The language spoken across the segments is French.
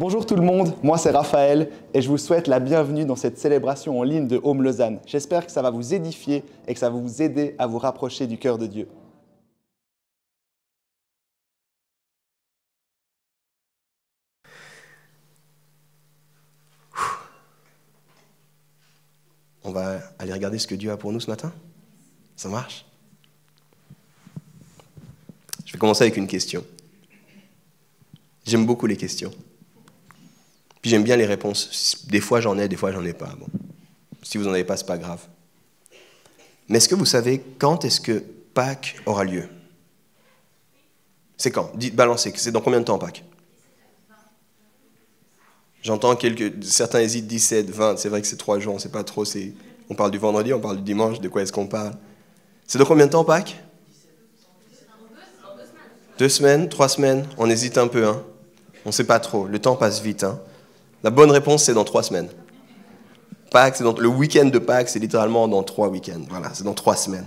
Bonjour tout le monde, moi c'est Raphaël et je vous souhaite la bienvenue dans cette célébration en ligne de Home Lausanne. J'espère que ça va vous édifier et que ça va vous aider à vous rapprocher du cœur de Dieu. On va aller regarder ce que Dieu a pour nous ce matin? Ça marche? Je vais commencer avec une question. J'aime beaucoup les questions. Puis j'aime bien les réponses. Des fois j'en ai, des fois j'en ai pas. Bon. Si vous n'en avez pas, c'est pas grave. Mais est-ce que vous savez quand est-ce que Pâques aura lieu? C'est quand? Dites, balancez. C'est dans combien de temps Pâques? J'entends certains hésitent 17, 20. C'est vrai que c'est 3 jours, on ne sait pas trop. On parle du vendredi, on parle du dimanche. De quoi est-ce qu'on parle? C'est dans combien de temps Pâques? 2 semaines, 3 semaines. On hésite un peu. Hein. On ne sait pas trop. Le temps passe vite. Hein. La bonne réponse, c'est dans 3 semaines. Pâques, le week-end de Pâques, c'est littéralement dans 3 week-ends. Voilà, c'est dans 3 semaines.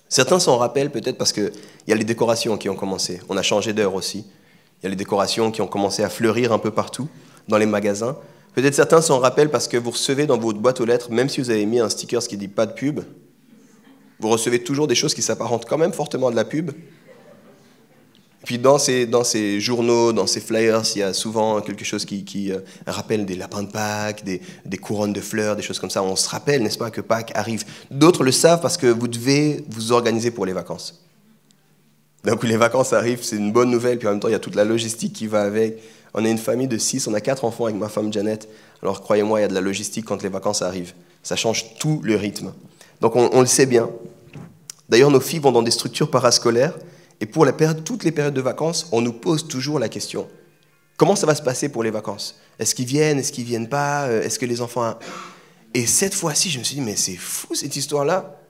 Certains s'en rappellent peut-être parce qu'il y a les décorations qui ont commencé. On a changé d'heure aussi. Il y a les décorations qui ont commencé à fleurir un peu partout, dans les magasins. Peut-être certains s'en rappellent parce que vous recevez dans votre boîte aux lettres, même si vous avez mis un sticker qui dit « pas de pub », vous recevez toujours des choses qui s'apparentent quand même fortement à de la pub. Et puis dans ces journaux, dans ces flyers, il y a souvent quelque chose qui rappelle des lapins de Pâques, des couronnes de fleurs, des choses comme ça. On se rappelle, n'est-ce pas, que Pâques arrive. D'autres le savent parce que vous devez vous organiser pour les vacances. Donc les vacances arrivent, c'est une bonne nouvelle, puis en même temps il y a toute la logistique qui va avec. On est une famille de 6, on a 4 enfants avec ma femme Janet. Alors croyez-moi, il y a de la logistique quand les vacances arrivent. Ça change tout le rythme. Donc on le sait bien. D'ailleurs nos filles vont dans des structures parascolaires, et pour toutes les périodes de vacances, on nous pose toujours la question. Comment ça va se passer pour les vacances? Est-ce qu'ils viennent? Est-ce qu'ils ne viennent pas? Est-ce que les enfants... Et cette fois-ci, je me suis dit, mais c'est fou cette histoire-là.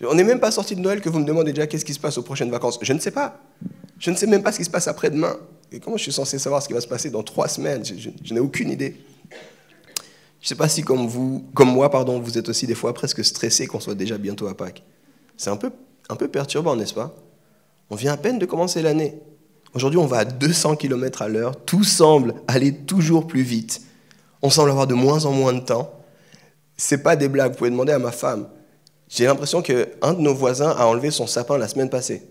On n'est même pas sorti de Noël que vous me demandez déjà qu'est-ce qui se passe aux prochaines vacances. Je ne sais pas. Je ne sais même pas ce qui se passe après-demain. Et comment je suis censé savoir ce qui va se passer dans 3 semaines? Je n'ai aucune idée. Je ne sais pas si comme moi, vous êtes aussi des fois presque stressé qu'on soit déjà bientôt à Pâques. C'est un peu perturbant, n'est-ce pas? On vient à peine de commencer l'année. Aujourd'hui, on va à 200 km à l'heure. Tout semble aller toujours plus vite. On semble avoir de moins en moins de temps. Ce n'est pas des blagues. Vous pouvez demander à ma femme. J'ai l'impression qu'un de nos voisins a enlevé son sapin la semaine passée.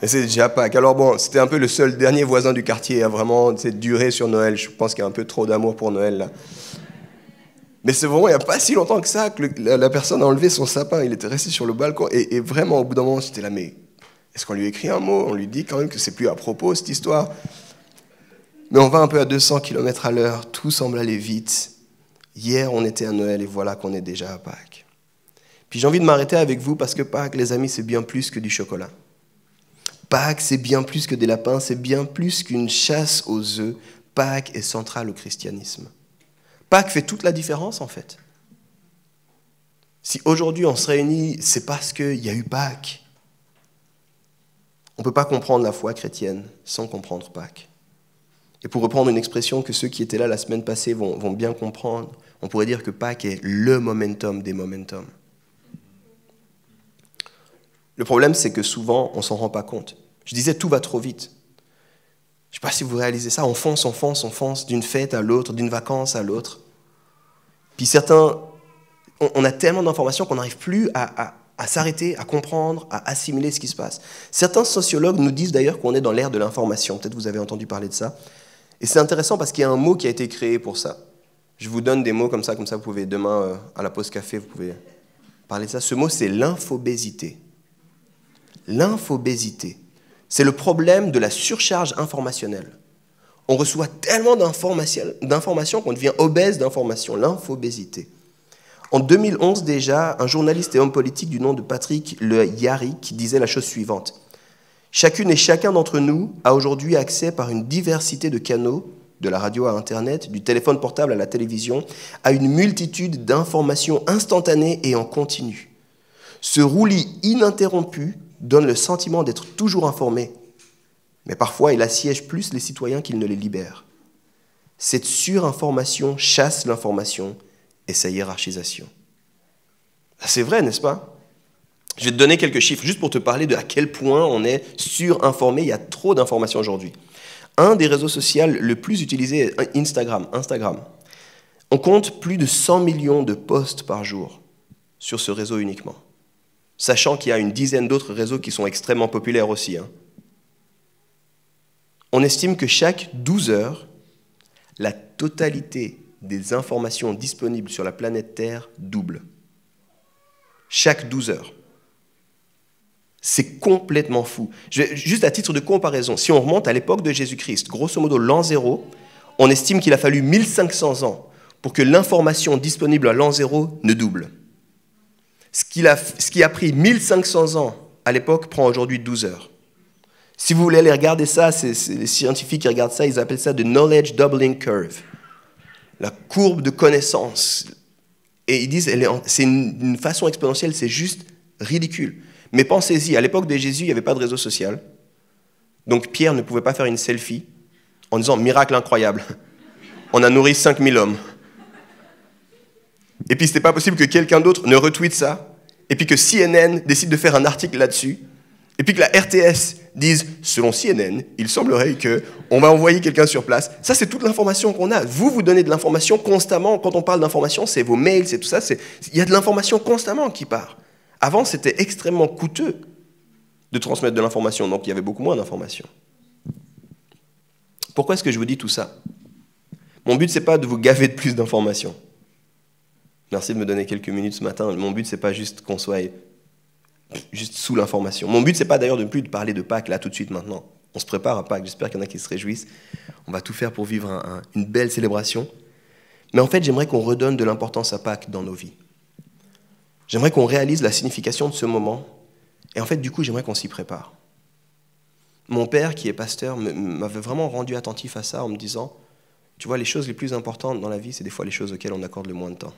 Et c'est déjà Pâques. Alors bon, c'était un peu le seul dernier voisin du quartier à vraiment durer sur Noël. Je pense qu'il y a un peu trop d'amour pour Noël là. Mais c'est vraiment, il n'y a pas si longtemps que ça que la personne a enlevé son sapin. Il était resté sur le balcon. Et vraiment, au bout d'un moment, j'étais là, mais est-ce qu'on lui écrit un mot? On lui dit quand même que c'est plus à propos, cette histoire. Mais on va un peu à 200 km à l'heure. Tout semble aller vite. Hier, on était à Noël et voilà qu'on est déjà à Pâques. Puis j'ai envie de m'arrêter avec vous parce que Pâques, les amis, c'est bien plus que du chocolat. Pâques, c'est bien plus que des lapins. C'est bien plus qu'une chasse aux œufs. Pâques est central au christianisme. Pâques fait toute la différence, en fait. Si aujourd'hui on se réunit, c'est parce qu'il y a eu Pâques. On ne peut pas comprendre la foi chrétienne sans comprendre Pâques. Et pour reprendre une expression que ceux qui étaient là la semaine passée vont bien comprendre, on pourrait dire que Pâques est le momentum des momentum. Le problème, c'est que souvent, on ne s'en rend pas compte. Je disais, tout va trop vite. Je ne sais pas si vous réalisez ça, on fonce d'une fête à l'autre, d'une vacance à l'autre. Puis certains, on a tellement d'informations qu'on n'arrive plus à s'arrêter, à comprendre, à assimiler ce qui se passe. Certains sociologues nous disent d'ailleurs qu'on est dans l'ère de l'information. Peut-être vous avez entendu parler de ça. Et c'est intéressant parce qu'il y a un mot qui a été créé pour ça. Je vous donne des mots comme ça vous pouvez, demain, à la pause café, vous pouvez parler de ça. Ce mot, c'est l'infobésité. L'infobésité. C'est le problème de la surcharge informationnelle. On reçoit tellement d'informations qu'on devient obèse d'informations, l'infobésité. En 2011 déjà, un journaliste et homme politique du nom de Patrick Le Yarrick disait la chose suivante. « Chacune et chacun d'entre nous a aujourd'hui accès par une diversité de canaux, de la radio à Internet, du téléphone portable à la télévision, à une multitude d'informations instantanées et en continu. Ce roulis ininterrompu donne le sentiment d'être toujours informé. Mais parfois, il assiège plus les citoyens qu'il ne les libère. Cette surinformation chasse l'information et sa hiérarchisation. » C'est vrai, n'est-ce pas? Je vais te donner quelques chiffres, juste pour te parler de à quel point on est surinformé. Il y a trop d'informations aujourd'hui. Un des réseaux sociaux le plus utilisé est Instagram. On compte plus de 100 millions de posts par jour sur ce réseau uniquement, sachant qu'il y a une dizaine d'autres réseaux qui sont extrêmement populaires aussi. On estime que chaque 12 heures, la totalité des informations disponibles sur la planète Terre double. Chaque 12 heures. C'est complètement fou. Juste à titre de comparaison, si on remonte à l'époque de Jésus-Christ, grosso modo l'an 0, on estime qu'il a fallu 1500 ans pour que l'information disponible à l'an 0 ne double. Ce qui a pris 1500 ans à l'époque prend aujourd'hui 12 heures. Si vous voulez aller regarder ça, c'est les scientifiques qui regardent ça, ils appellent ça the knowledge doubling curve, la courbe de connaissance. Et ils disent, c'est une façon exponentielle, c'est juste ridicule. Mais pensez-y, à l'époque de Jésus, il n'y avait pas de réseau social. Donc Pierre ne pouvait pas faire une selfie en disant « miracle incroyable, on a nourri 5000 hommes ». Et puis ce n'était pas possible que quelqu'un d'autre ne retweete ça, et puis que CNN décide de faire un article là-dessus, et puis que la RTS dise « selon CNN, il semblerait qu'on va envoyer quelqu'un sur place ». Ça, c'est toute l'information qu'on a. Vous donnez de l'information constamment. Quand on parle d'information, c'est vos mails, c'est tout ça. Il y a de l'information constamment qui part. Avant, c'était extrêmement coûteux de transmettre de l'information, donc il y avait beaucoup moins d'informations. Pourquoi est-ce que je vous dis tout ça? Mon but, ce n'est pas de vous gaver de plus d'informations. Merci de me donner quelques minutes ce matin. Mon but, ce n'est pas juste qu'on soit juste sous l'information. Mon but, ce n'est pas d'ailleurs de plus de parler de Pâques, là, tout de suite, maintenant. On se prépare à Pâques, j'espère qu'il y en a qui se réjouissent. On va tout faire pour vivre une belle célébration. Mais en fait, j'aimerais qu'on redonne de l'importance à Pâques dans nos vies. J'aimerais qu'on réalise la signification de ce moment. Et en fait, du coup, j'aimerais qu'on s'y prépare. Mon père, qui est pasteur, m'avait vraiment rendu attentif à ça en me disant, tu vois, les choses les plus importantes dans la vie, c'est des fois les choses auxquelles on accorde le moins de temps.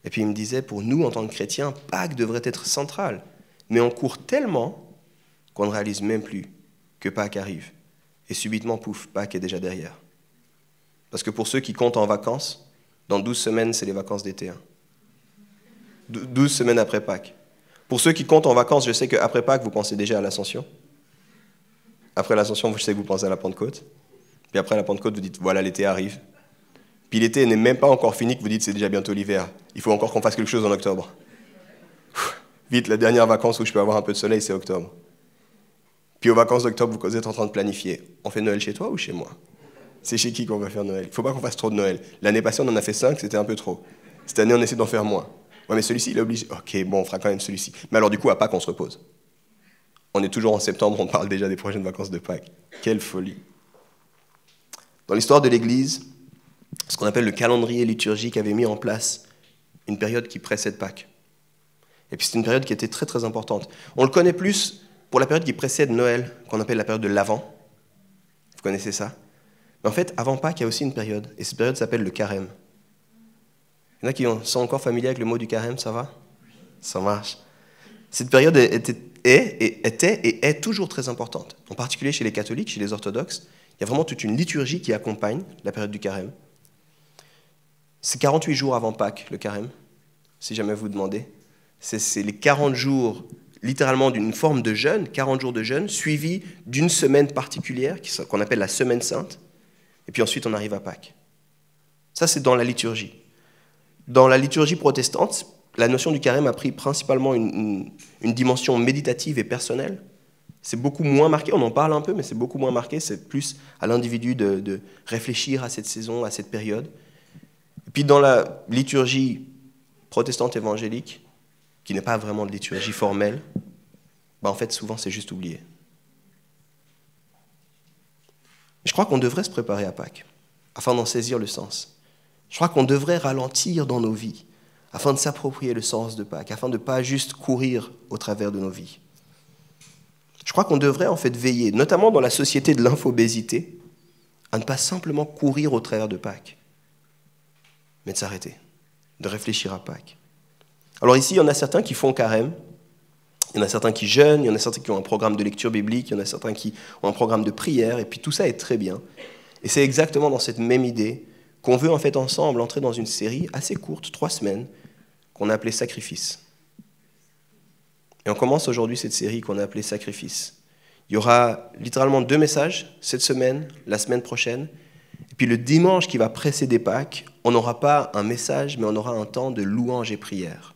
Et puis il me disait, pour nous, en tant que chrétiens, Pâques devrait être central. Mais on court tellement qu'on ne réalise même plus que Pâques arrive. Et subitement, pouf, Pâques est déjà derrière. Parce que pour ceux qui comptent en vacances, dans 12 semaines, c'est les vacances d'été. 12 semaines après Pâques. Pour ceux qui comptent en vacances, je sais qu'après Pâques, vous pensez déjà à l'Ascension. Après l'Ascension, je sais que vous pensez à la Pentecôte. Puis après la Pentecôte, vous dites, voilà, l'été arrive. Puis l'été n'est même pas encore fini que vous dites, c'est déjà bientôt l'hiver. Il faut encore qu'on fasse quelque chose en octobre. Vite, la dernière vacance où je peux avoir un peu de soleil, c'est octobre. Puis aux vacances d'octobre, vous êtes en train de planifier. On fait Noël chez toi ou chez moi? C'est chez qui qu'on va faire Noël? Il ne faut pas qu'on fasse trop de Noël. L'année passée, on en a fait 5, c'était un peu trop. Cette année, on essaie d'en faire moins. Ouais, mais celui-ci, il est obligé. Ok, bon, on fera quand même celui-ci. Mais alors du coup, à Pâques, on se repose. On est toujours en septembre, on parle déjà des prochaines vacances de Pâques. Quelle folie. Dans l'histoire de l'Église, ce qu'on appelle le calendrier liturgique avait mis en place une période qui précède Pâques. Et puis c'est une période qui était très très importante. On le connaît plus pour la période qui précède Noël, qu'on appelle la période de l'Avent. Vous connaissez ça? Mais en fait, avant Pâques, il y a aussi une période, et cette période s'appelle le Carême. Il y en a qui sont encore familiers avec le mot du Carême, ça va? Ça marche. Cette période était et est toujours très importante, en particulier chez les catholiques, chez les orthodoxes. Il y a vraiment toute une liturgie qui accompagne la période du Carême. C'est 48 jours avant Pâques, le Carême, si jamais vous demandez. C'est les 40 jours, littéralement d'une forme de jeûne, 40 jours de jeûne, suivis d'une semaine particulière, qu'on appelle la Semaine Sainte, et puis ensuite on arrive à Pâques. Ça, c'est dans la liturgie. Dans la liturgie protestante, la notion du carême a pris principalement une dimension méditative et personnelle. C'est beaucoup moins marqué, on en parle un peu, mais c'est beaucoup moins marqué, c'est plus à l'individu de réfléchir à cette saison, à cette période. Et puis dans la liturgie protestante évangélique, qui n'est pas vraiment de liturgie formelle, en fait souvent c'est juste oublié. Je crois qu'on devrait se préparer à Pâques, afin d'en saisir le sens. Je crois qu'on devrait ralentir dans nos vies, afin de s'approprier le sens de Pâques, afin de ne pas juste courir au travers de nos vies. Je crois qu'on devrait en fait veiller, notamment dans la société de l'infobésité, à ne pas simplement courir au travers de Pâques, mais de s'arrêter, de réfléchir à Pâques. Alors ici, il y en a certains qui font carême, il y en a certains qui jeûnent, il y en a certains qui ont un programme de lecture biblique, il y en a certains qui ont un programme de prière, et puis tout ça est très bien. Et c'est exactement dans cette même idée qu'on veut en fait ensemble entrer dans une série assez courte, 3 semaines, qu'on a appelée Sacrifice. Et on commence aujourd'hui cette série qu'on a appelée Sacrifice. Il y aura littéralement 2 messages, cette semaine, la semaine prochaine. Et puis le dimanche qui va précéder Pâques, on n'aura pas un message, mais on aura un temps de louange et prière.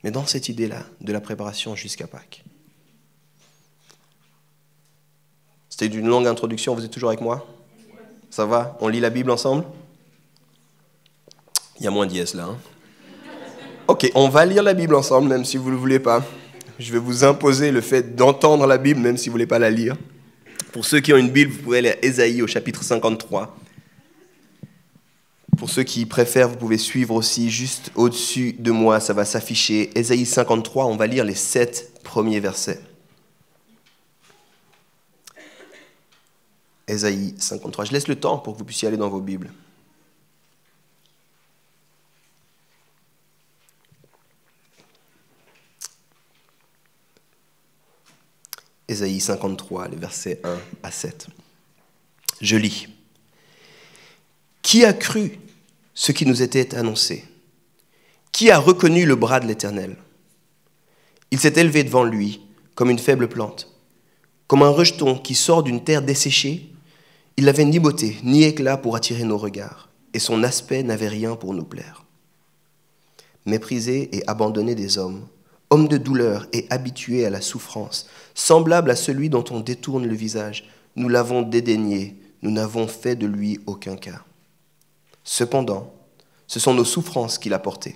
Mais dans cette idée-là, de la préparation jusqu'à Pâques. C'était une longue introduction, vous êtes toujours avec moi? Ça va? On lit la Bible ensemble? Il y a moins d'IS là. Ok, on va lire la Bible ensemble, même si vous ne le voulez pas. Je vais vous imposer le fait d'entendre la Bible, même si vous ne voulez pas la lire. Pour ceux qui ont une Bible, vous pouvez aller à Ésaïe au chapitre 53. Pour ceux qui préfèrent, vous pouvez suivre aussi juste au-dessus de moi, ça va s'afficher. Ésaïe 53, on va lire les 7 premiers versets. Ésaïe 53. Je laisse le temps pour que vous puissiez aller dans vos Bibles. Ésaïe 53, les versets 1 à 7. Je lis. Qui a cru ce qui nous était annoncé? Qui a reconnu le bras de l'Éternel? Il s'est élevé devant lui comme une faible plante, comme un rejeton qui sort d'une terre desséchée. Il n'avait ni beauté ni éclat pour attirer nos regards, et son aspect n'avait rien pour nous plaire. Méprisé et abandonné des hommes, homme de douleur et habitué à la souffrance, semblable à celui dont on détourne le visage, nous l'avons dédaigné, nous n'avons fait de lui aucun cas. Cependant, ce sont nos souffrances qu'il a portées.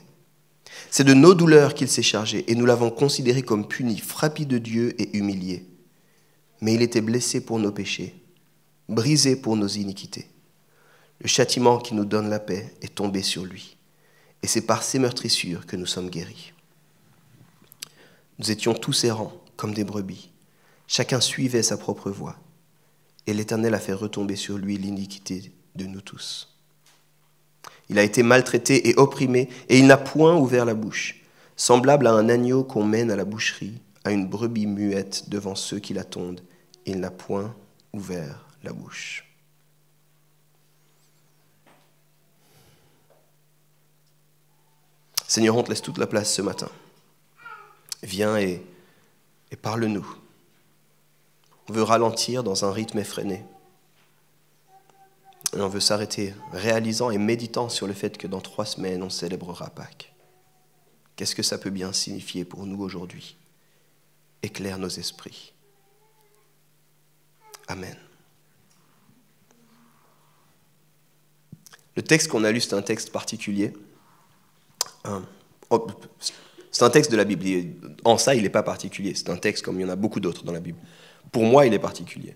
C'est de nos douleurs qu'il s'est chargé, et nous l'avons considéré comme puni, frappé de Dieu et humilié. Mais il était blessé pour nos péchés, brisé pour nos iniquités. Le châtiment qui nous donne la paix est tombé sur lui, et c'est par ses meurtrissures que nous sommes guéris. Nous étions tous errants, comme des brebis. Chacun suivait sa propre voie, et l'Éternel a fait retomber sur lui l'iniquité de nous tous. Il a été maltraité et opprimé, et il n'a point ouvert la bouche, semblable à un agneau qu'on mène à la boucherie, à une brebis muette devant ceux qui la tondent. Il n'a point ouvert la bouche. Seigneur, on te laisse toute la place ce matin. Viens et parle-nous. On veut ralentir dans un rythme effréné. Et on veut s'arrêter, réalisant et méditant sur le fait que dans 3 semaines, on célébrera Pâques. Qu'est-ce que ça peut bien signifier pour nous aujourd'hui? Éclaire nos esprits. Amen. Le texte qu'on a lu, c'est un texte particulier. C'est un texte de la Bible. En ça, il n'est pas particulier. C'est un texte comme il y en a beaucoup d'autres dans la Bible. Pour moi, il est particulier.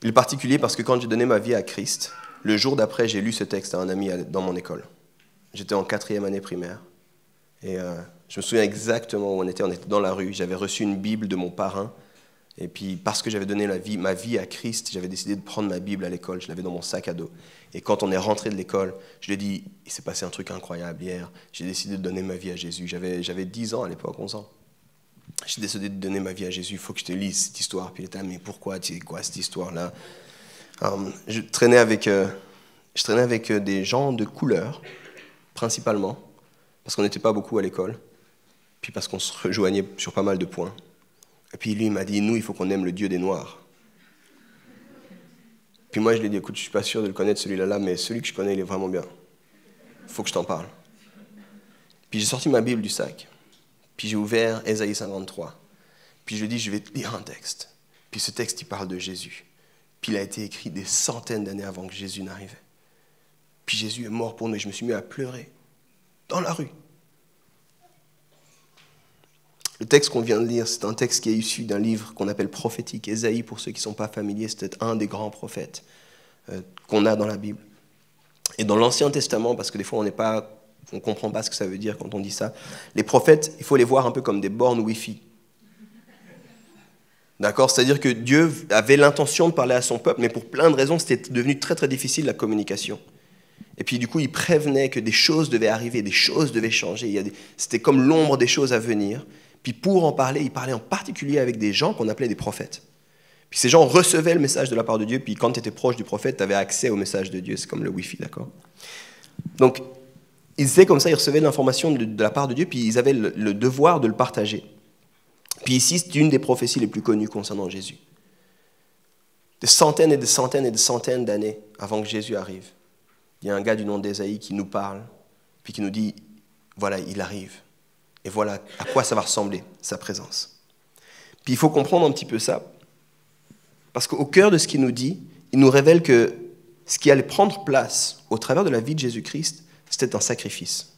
Il est particulier parce que quand j'ai donné ma vie à Christ, le jour d'après, j'ai lu ce texte à un ami dans mon école. J'étais en 4e année primaire. Et je me souviens exactement où on était. On était dans la rue. J'avais reçu une Bible de mon parrain. Et puis, parce que j'avais donné ma vie à Christ, j'avais décidé de prendre ma Bible à l'école. Je l'avais dans mon sac à dos. Et quand on est rentré de l'école, je lui ai dit, il s'est passé un truc incroyable hier. J'ai décidé de donner ma vie à Jésus. J'avais 10 ans à l'époque, 11 ans. J'ai décidé de donner ma vie à Jésus. Il faut que je te lise cette histoire. Puis il était, mais pourquoi? Tu sais quoi cette histoire-là? Je traînais avec des gens de couleur, principalement, parce qu'on n'était pas beaucoup à l'école. Puis parce qu'on se rejoignait sur pas mal de points. Et puis lui, il m'a dit, nous, il faut qu'on aime le Dieu des Noirs. Puis moi, je lui ai dit, écoute, je ne suis pas sûr de le connaître, celui-là, mais celui que je connais, il est vraiment bien. Il faut que je t'en parle. Puis j'ai sorti ma Bible du sac. Puis j'ai ouvert Ésaïe 53. Puis je lui ai dit, je vais te lire un texte. Puis ce texte, il parle de Jésus. Puis il a été écrit des centaines d'années avant que Jésus n'arrivait. Puis Jésus est mort pour nous et je me suis mis à pleurer dans la rue. Le texte qu'on vient de lire, c'est un texte qui est issu d'un livre qu'on appelle prophétique. Ésaïe, pour ceux qui ne sont pas familiers, c'était un des grands prophètes qu'on a dans la Bible. Et dans l'Ancien Testament, parce que des fois on ne comprend pas ce que ça veut dire quand on dit ça, les prophètes, il faut les voir un peu comme des bornes Wi-Fi. D'accord? C'est-à-dire que Dieu avait l'intention de parler à son peuple, mais pour plein de raisons, c'était devenu très très difficile la communication. Et puis du coup, il prévenait que des choses devaient arriver, des choses devaient changer. C'était comme l'ombre des choses à venir. Puis pour en parler, il parlait en particulier avec des gens qu'on appelait des prophètes. Puis ces gens recevaient le message de la part de Dieu, puis quand tu étais proche du prophète, tu avais accès au message de Dieu. C'est comme le Wi-Fi, d'accord? Donc, ils étaient comme ça, ils recevaient l'information de la part de Dieu, puis ils avaient le devoir de le partager. Puis ici, c'est une des prophéties les plus connues concernant Jésus. Des centaines et des centaines et des centaines d'années avant que Jésus arrive, il y a un gars du nom d'Ésaïe qui nous parle, puis qui nous dit, voilà, il arrive. Et voilà à quoi ça va ressembler, sa présence. Puis il faut comprendre un petit peu ça, parce qu'au cœur de ce qu'il nous dit, il nous révèle que ce qui allait prendre place au travers de la vie de Jésus-Christ, c'était un sacrifice.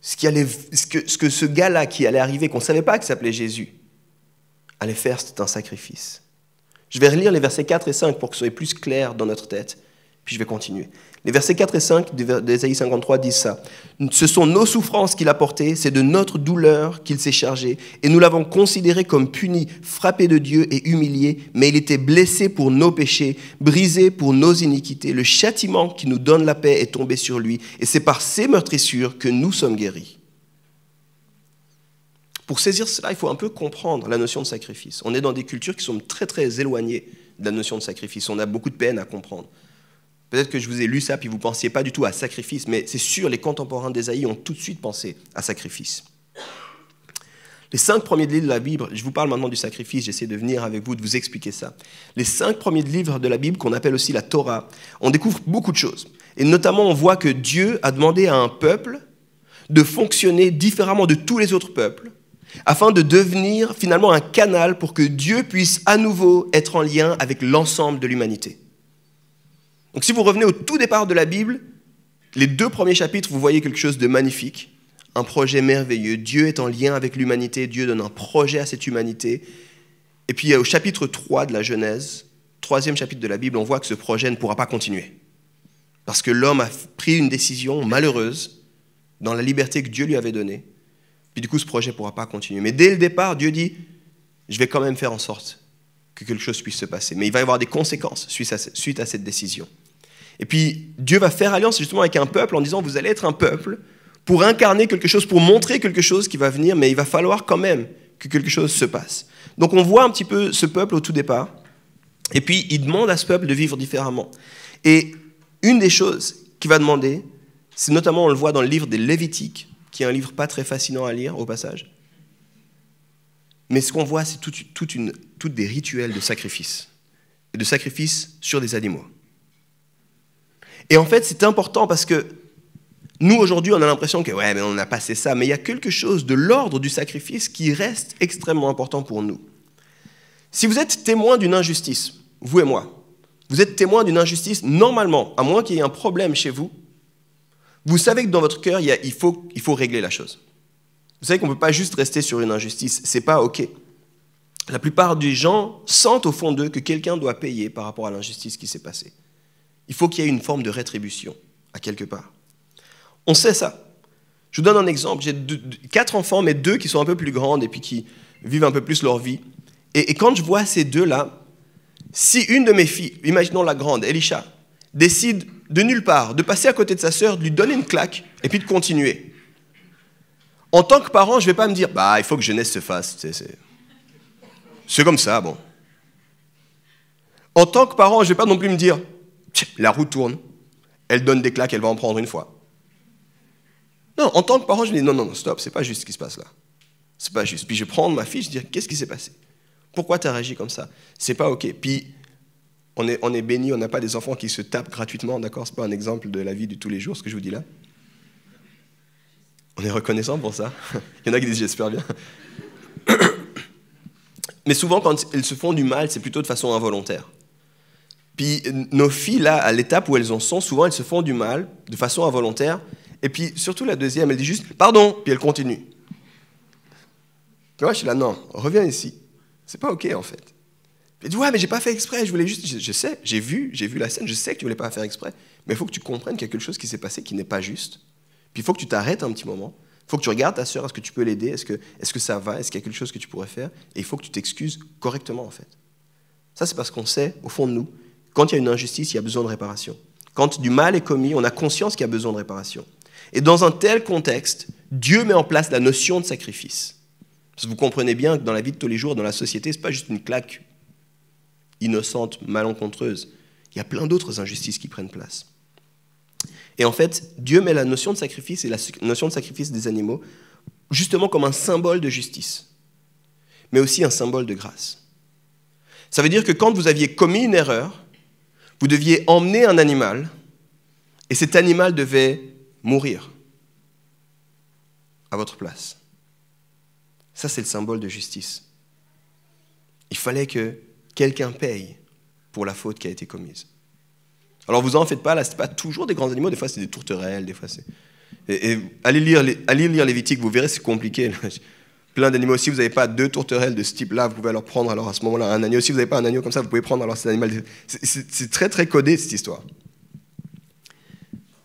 Ce que ce gars-là qui allait arriver, qu'on ne savait pas qu'il s'appelait Jésus, allait faire, c'était un sacrifice. Je vais relire les versets 4 et 5 pour que ce soit plus clair dans notre tête, puis je vais continuer. Les versets 4 et 5 d'Ésaïe 53 disent ça. « Ce sont nos souffrances qu'il a portées, c'est de notre douleur qu'il s'est chargé, et nous l'avons considéré comme puni, frappé de Dieu et humilié, mais il était blessé pour nos péchés, brisé pour nos iniquités. Le châtiment qui nous donne la paix est tombé sur lui, et c'est par ses meurtrissures que nous sommes guéris. » Pour saisir cela, il faut un peu comprendre la notion de sacrifice. On est dans des cultures qui sont très très éloignées de la notion de sacrifice. On a beaucoup de peine à comprendre. Peut-être que je vous ai lu ça, puis vous ne pensiez pas du tout à sacrifice, mais c'est sûr, les contemporains d'Ésaïe ont tout de suite pensé à sacrifice. Les 5 premiers livres de la Bible, je vous parle maintenant du sacrifice, j'essaie de venir avec vous, de vous expliquer ça. Les 5 premiers livres de la Bible, qu'on appelle aussi la Torah, on découvre beaucoup de choses. Et notamment, on voit que Dieu a demandé à un peuple de fonctionner différemment de tous les autres peuples, afin de devenir finalement un canal pour que Dieu puisse à nouveau être en lien avec l'ensemble de l'humanité. Donc si vous revenez au tout départ de la Bible, les 2 premiers chapitres, vous voyez quelque chose de magnifique, un projet merveilleux. Dieu est en lien avec l'humanité, Dieu donne un projet à cette humanité. Et puis au chapitre 3 de la Genèse, 3e chapitre de la Bible, on voit que ce projet ne pourra pas continuer. Parce que l'homme a pris une décision malheureuse dans la liberté que Dieu lui avait donnée. Puis du coup, ce projet ne pourra pas continuer. Mais dès le départ, Dieu dit, je vais quand même faire en sorte que quelque chose puisse se passer. Mais il va y avoir des conséquences suite à cette décision. Et puis, Dieu va faire alliance justement avec un peuple en disant, vous allez être un peuple pour incarner quelque chose, pour montrer quelque chose qui va venir, mais il va falloir quand même que quelque chose se passe. Donc on voit un petit peu ce peuple au tout départ, et puis il demande à ce peuple de vivre différemment. Et une des choses qu'il va demander, c'est notamment, on le voit dans le livre des Lévitiques, qui est un livre pas très fascinant à lire au passage, mais ce qu'on voit, c'est toutes des rituels de sacrifice, et de sacrifice sur des animaux. Et en fait, c'est important parce que nous, aujourd'hui, on a l'impression que ouais, mais on a passé ça, mais il y a quelque chose de l'ordre du sacrifice qui reste extrêmement important pour nous. Si vous êtes témoin d'une injustice, vous et moi, vous êtes témoin d'une injustice, normalement, à moins qu'il y ait un problème chez vous, vous savez que dans votre cœur, il faut régler la chose. Vous savez qu'on ne peut pas juste rester sur une injustice, c'est pas OK. La plupart des gens sentent au fond d'eux que quelqu'un doit payer par rapport à l'injustice qui s'est passée. Il faut qu'il y ait une forme de rétribution, à quelque part. On sait ça. Je vous donne un exemple. J'ai 4 enfants, mais 2 qui sont un peu plus grandes et puis qui vivent un peu plus leur vie. Et quand je vois ces 2-là, si une de mes filles, imaginons la grande, Elisha, décide de nulle part de passer à côté de sa sœur, de lui donner une claque et puis de continuer. En tant que parent, je ne vais pas me dire, il faut que jeunesse se fasse. C'est comme ça, bon. En tant que parent, je ne vais pas non plus me dire, la roue tourne, elle donne des claques, elle va en prendre une fois. Non, en tant que parent, je me dis, non, stop, c'est pas juste ce qui se passe là. C'est pas juste. Puis je prends ma fille, je dis, qu'est-ce qui s'est passé? Pourquoi tu as réagi comme ça? C'est pas OK. Puis on est béni, on n'a pas des enfants qui se tapent gratuitement, d'accord? C'est pas un exemple de la vie de tous les jours, ce que je vous dis là. On est reconnaissant pour ça. Il y en a qui disent, j'espère bien. Mais souvent, quand elles se font du mal, c'est plutôt de façon involontaire. Puis nos filles, là, à l'étape où elles en sont, souvent, elles se font du mal de façon involontaire. Et puis, surtout la deuxième, elle dit juste « pardon », puis elle continue. Puis moi, je suis là « non, reviens ici ». C'est pas OK, en fait. Elle dit « ouais, mais j'ai pas fait exprès, je voulais juste… » Je sais, j'ai vu la scène, je sais que tu voulais pas faire exprès, mais il faut que tu comprennes qu'il y a quelque chose qui s'est passé qui n'est pas juste. Puis il faut que tu t'arrêtes un petit moment. Il faut que tu regardes ta sœur, est-ce que tu peux l'aider, est-ce que ça va, est-ce qu'il y a quelque chose que tu pourrais faire, et il faut que tu t'excuses correctement, en fait. Ça, c'est parce qu'on sait, au fond de nous, quand il y a une injustice, il y a besoin de réparation. Quand du mal est commis, on a conscience qu'il y a besoin de réparation. Et dans un tel contexte, Dieu met en place la notion de sacrifice. Parce que vous comprenez bien que dans la vie de tous les jours, dans la société, ce n'est pas juste une claque innocente, malencontreuse. Il y a plein d'autres injustices qui prennent place. Et en fait, Dieu met la notion de sacrifice et la notion de sacrifice des animaux justement comme un symbole de justice, mais aussi un symbole de grâce. Ça veut dire que quand vous aviez commis une erreur, vous deviez emmener un animal, et cet animal devait mourir à votre place. Ça, c'est le symbole de justice. Il fallait que quelqu'un paye pour la faute qui a été commise. Alors vous en faites pas, là, ce n'est pas toujours des grands animaux, des fois c'est des tourterelles, des fois c'est... Et allez lire Lévitique, vous verrez, c'est compliqué. Là. Plein d'animaux. Si vous n'avez pas 2 tourterelles de ce type-là, vous pouvez alors prendre alors à ce moment-là un agneau. Si vous n'avez pas un agneau comme ça, vous pouvez prendre alors cet animal. C'est très très codé cette histoire.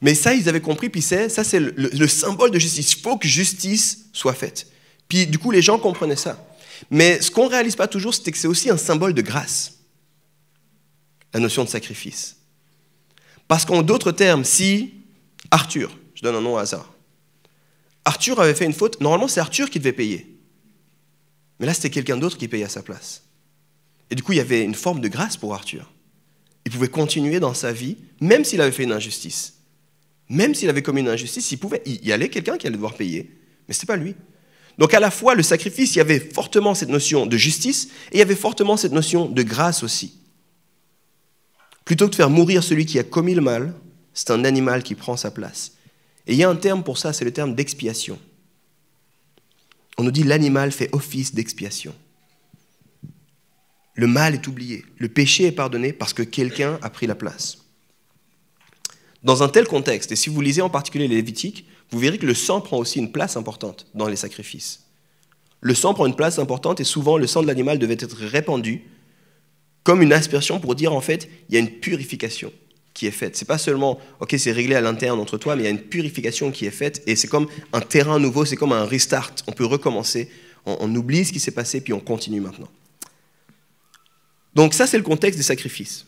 Mais ça, ils avaient compris, puis ça c'est le symbole de justice. Il faut que justice soit faite. Puis du coup, les gens comprenaient ça. Mais ce qu'on ne réalise pas toujours, c'est que c'est aussi un symbole de grâce, la notion de sacrifice. Parce qu'en d'autres termes, si Arthur, je donne un nom au hasard, Arthur avait fait une faute, normalement c'est Arthur qui devait payer. Mais là, c'était quelqu'un d'autre qui payait à sa place. Et du coup, il y avait une forme de grâce pour Arthur. Il pouvait continuer dans sa vie, même s'il avait fait une injustice. Même s'il avait commis une injustice, il y allait quelqu'un qui allait devoir payer. Mais ce n'était pas lui. Donc à la fois, le sacrifice, il y avait fortement cette notion de justice, et il y avait fortement cette notion de grâce aussi. Plutôt que de faire mourir celui qui a commis le mal, c'est un animal qui prend sa place. Et il y a un terme pour ça, c'est le terme d'expiation. On nous dit l'animal fait office d'expiation. Le mal est oublié, le péché est pardonné parce que quelqu'un a pris la place. Dans un tel contexte, et si vous lisez en particulier les Lévitiques, vous verrez que le sang prend aussi une place importante dans les sacrifices. Le sang prend une place importante et souvent le sang de l'animal devait être répandu comme une aspersion pour dire en fait, il y a une purification qui est faite. Ce n'est pas seulement, ok, c'est réglé à l'interne entre toi, mais il y a une purification qui est faite et c'est comme un terrain nouveau, c'est comme un restart. On peut recommencer, on oublie ce qui s'est passé puis on continue maintenant. Donc ça, c'est le contexte des sacrifices.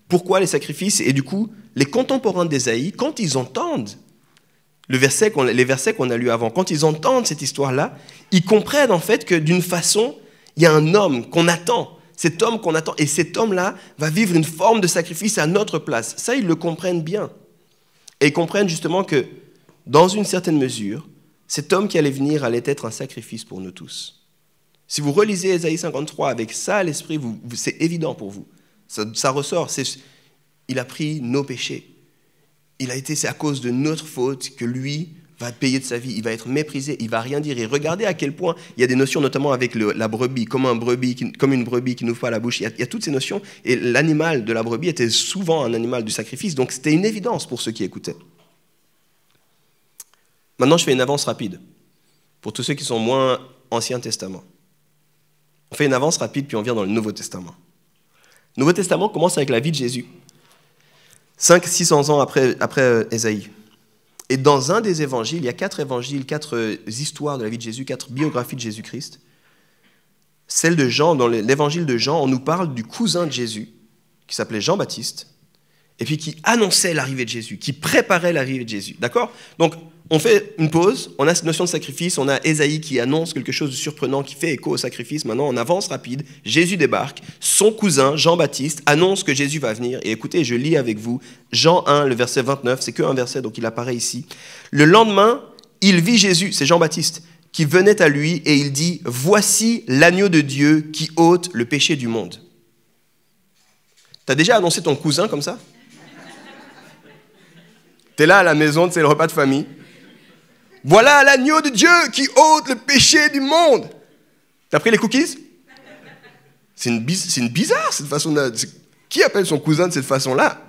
Pourquoi les sacrifices? Et du coup, les contemporains d'Ésaïe, quand ils entendent les versets qu'on a lus avant, quand ils entendent cette histoire-là, ils comprennent en fait que d'une façon, il y a un homme qu'on attend, cet homme qu'on attend, et cet homme-là va vivre une forme de sacrifice à notre place. Ça, ils le comprennent bien. Et ils comprennent justement que, dans une certaine mesure, cet homme qui allait venir allait être un sacrifice pour nous tous. Si vous relisez Ésaïe 53 avec ça à l'esprit, c'est évident pour vous. Ça ressort. Il a pris nos péchés. C'est à cause de notre faute que lui va payer de sa vie. Il va être méprisé. Il ne va rien dire. Et regardez à quel point il y a des notions, notamment avec la brebis, comme une brebis qui n'ouvre pas la bouche. Il y a toutes ces notions. Et l'animal de la brebis était souvent un animal du sacrifice. Donc c'était une évidence pour ceux qui écoutaient. Maintenant, je fais une avance rapide pour tous ceux qui sont moins Ancien Testament. On fait une avance rapide, puis on vient dans le Nouveau Testament. Le Nouveau Testament commence avec la vie de Jésus, 500-600 ans après Ésaïe. Et dans un des évangiles, il y a 4 évangiles, 4 histoires de la vie de Jésus, 4 biographies de Jésus-Christ. Celle de Jean, dans l'évangile de Jean, on nous parle du cousin de Jésus, qui s'appelait Jean-Baptiste, et puis qui annonçait l'arrivée de Jésus, qui préparait l'arrivée de Jésus. D'accord ? Donc, on fait une pause, on a cette notion de sacrifice, on a Ésaïe qui annonce quelque chose de surprenant, qui fait écho au sacrifice. Maintenant, on avance rapide, Jésus débarque, son cousin, Jean-Baptiste, annonce que Jésus va venir. Et écoutez, je lis avec vous, Jean 1, le verset 29, c'est qu'un verset, donc il apparaît ici. Le lendemain, il vit Jésus, c'est Jean-Baptiste, qui venait à lui et il dit « Voici l'agneau de Dieu qui ôte le péché du monde. » T'as déjà annoncé ton cousin comme ça ? T'es là à la maison, c'est le repas de famille. Voilà l'agneau de Dieu qui ôte le péché du monde. T'as pris les cookies? C'est une bizarre cette façon-là. Qui appelle son cousin de cette façon-là?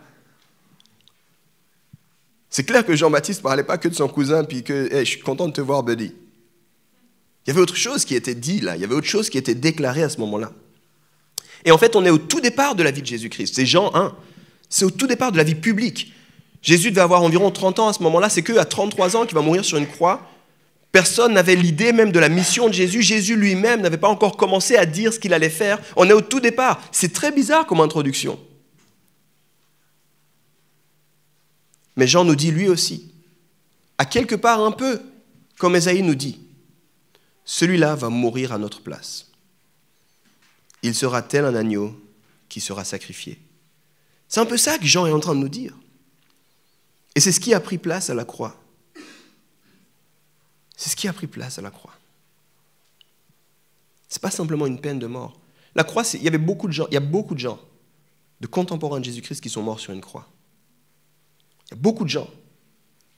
C'est clair que Jean-Baptiste ne parlait pas que de son cousin, puis que hey, je suis content de te voir, buddy. Il y avait autre chose qui était dit là, il y avait autre chose qui était déclarée à ce moment-là. Et en fait, on est au tout départ de la vie de Jésus-Christ. C'est Jean 1. C'est au tout départ de la vie publique. Jésus devait avoir environ 30 ans à ce moment-là. C'est qu'à 33 ans qu'il va mourir sur une croix. Personne n'avait l'idée même de la mission de Jésus. Jésus lui-même n'avait pas encore commencé à dire ce qu'il allait faire. On est au tout départ. C'est très bizarre comme introduction. Mais Jean nous dit lui aussi, à quelque part un peu, comme Ésaïe nous dit, celui-là va mourir à notre place. Il sera tel un agneau qui sera sacrifié. C'est un peu ça que Jean est en train de nous dire. Et c'est ce qui a pris place à la croix. C'est ce qui a pris place à la croix. Ce n'est pas simplement une peine de mort. La croix, il y a beaucoup de gens, de contemporains de Jésus-Christ qui sont morts sur une croix. Il y a beaucoup de gens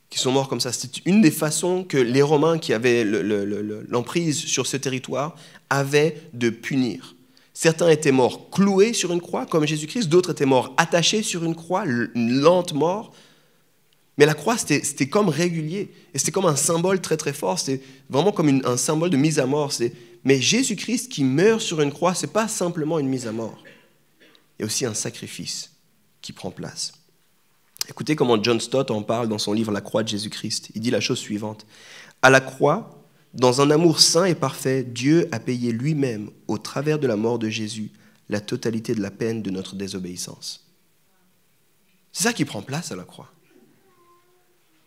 qui sont morts comme ça. C'est une des façons que les Romains qui avaient l'emprise sur ce territoire avaient de punir. Certains étaient morts cloués sur une croix, comme Jésus-Christ, d'autres étaient morts attachés sur une croix, une lente mort. Mais la croix, c'était comme régulier, et c'était comme un symbole très très fort, c'était vraiment comme un symbole de mise à mort. Mais Jésus-Christ qui meurt sur une croix, ce n'est pas simplement une mise à mort, il y a aussi un sacrifice qui prend place. Écoutez comment John Stott en parle dans son livre « La croix de Jésus-Christ ». Il dit la chose suivante. « À la croix, dans un amour saint et parfait, Dieu a payé lui-même, au travers de la mort de Jésus, la totalité de la peine de notre désobéissance. » C'est ça qui prend place à la croix.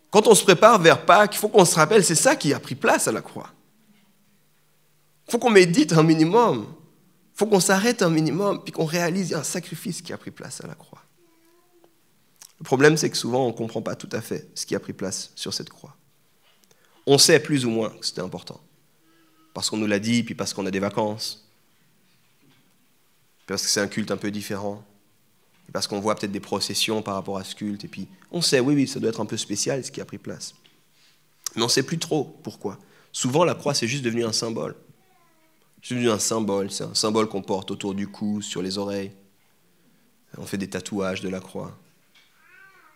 Quand on se prépare vers Pâques, il faut qu'on se rappelle, c'est ça qui a pris place à la croix. Il faut qu'on médite un minimum. Il faut qu'on s'arrête un minimum, puis qu'on réalise un sacrifice qui a pris place à la croix. Le problème, c'est que souvent, on ne comprend pas tout à fait ce qui a pris place sur cette croix. On sait plus ou moins que c'était important. Parce qu'on nous l'a dit, puis parce qu'on a des vacances. Parce que c'est un culte un peu différent. Parce qu'on voit peut-être des processions par rapport à ce culte. Et puis, on sait, oui, ça doit être un peu spécial ce qui a pris place. Mais on ne sait plus trop pourquoi. Souvent, la croix, c'est juste devenu un symbole. C'est devenu un symbole. C'est un symbole qu'on porte autour du cou, sur les oreilles. On fait des tatouages de la croix.